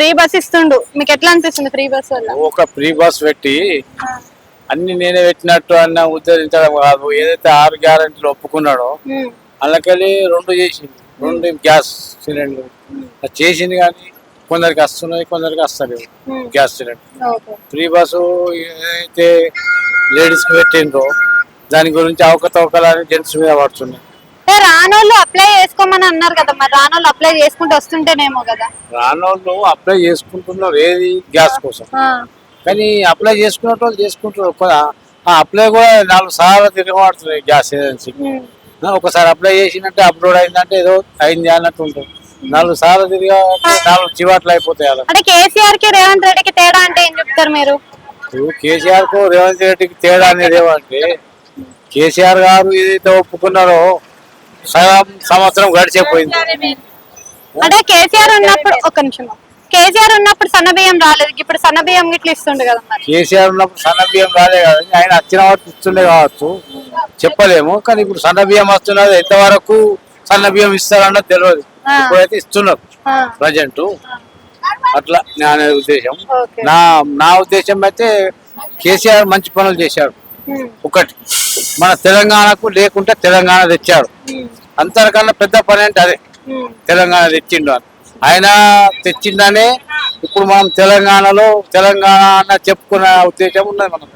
Free bus ఇస్తుండు, మీకు ఎట్లా అనిపిస్తుంది ఫ్రీ బస్ వల్ల? ఒక ఫ్రీ బస్ పెట్టి అన్ని నేనే పెట్టినట్టు అన్న ఉద్ధరించడం కాదు. ఏదైతే 6 గ్యారెంటీలు ఒప్పుకున్నాడో అందుకెళ్ళి 2 చేసింది, 2 గ్యాస్ సిలిండర్ అది చేసింది. కానీ కొందరికి వస్తున్నాయి, కొందరికి వస్తలేవు గ్యాస్ సిలిండర్. ఫ్రీ బస్సు ఏదైతే లేడీస్ కి పెట్టిండ్రో దాని గురించి అవకతవకలని జెంట్స్ మీద పడుతున్నాయి. రానోళ్ళు అప్లై చేసుకోమని అన్నారు కదా, మరి రానోళ్ళు అప్లై చేసుకుంటూ వస్తుంటేనేమో కదా. రానోళ్ళు అప్లై చేసుకుంటున్నారు ఏది గ్యాస్ కోసం, కానీ అప్లై చేసుకున్న వాళ్ళు చేసుకుంటున్నారు. అప్లై కూడా 4 సార్లు తిరగబడుతున్నాయి గ్యాస్ ఏజెన్సీ. ఒకసారి అప్లై చేసినట్టే అప్లోడ్ అయిందంటే ఏదో అయింది అన్నట్టు ఉంటుంది. 4 సార్లు తిరిగా 4 చివాట్లు అయిపోతాయి. అంటే కేసీఆర్ కి రేవంత్ రెడ్డికి తేడా అంటే ఏం చెప్తారు మీరు? కేసీఆర్ కు రేవంత్ రెడ్డికి తేడా అనేది ఏమంటే, కేసీఆర్ గారు ఏదైతే ఒప్పుకున్నారో సగం సంవత్సరం గడిచిపోయింది. అంటే కేసీఆర్ ఉన్నప్పుడు ఒక్క నిమిషం, కేసీఆర్ ఉన్నప్పుడు సన్నబియ్యం రాలేదు, ఇప్పుడు సన్నబియ్యం గిట్ల ఇస్తుండే కదా. మరి కేసీఆర్ ఉన్నప్పుడు సన్నబియ్యం రాలేదు కదా, ఆయన వచ్చిన వాటి ఇస్తుండే కావచ్చు, చెప్పలేము. కానీ ఇప్పుడు సన్నబియ్యం వస్తున్నది, ఎంతవరకు సన్నబియ్యం ఇస్తారన్నది తెలియదు. ఇప్పుడైతే ఇస్తున్నారు ప్రజెంట్. అట్లా నా ఉద్దేశం. నా ఉద్దేశం అయితే కేసీఆర్ మంచి పనులు చేశాడు. ఒకటి మన తెలంగాణకు లేకుంటే తెలంగాణ తెచ్చాడు. అంతకన్నా పెద్ద పని అంటే అదే, తెలంగాణ తెచ్చిండు అని. ఆయన తెచ్చిందనే ఇప్పుడు మనం తెలంగాణలో తెలంగాణ చెప్పుకునే ఉద్దేశం ఉన్నది మనకు.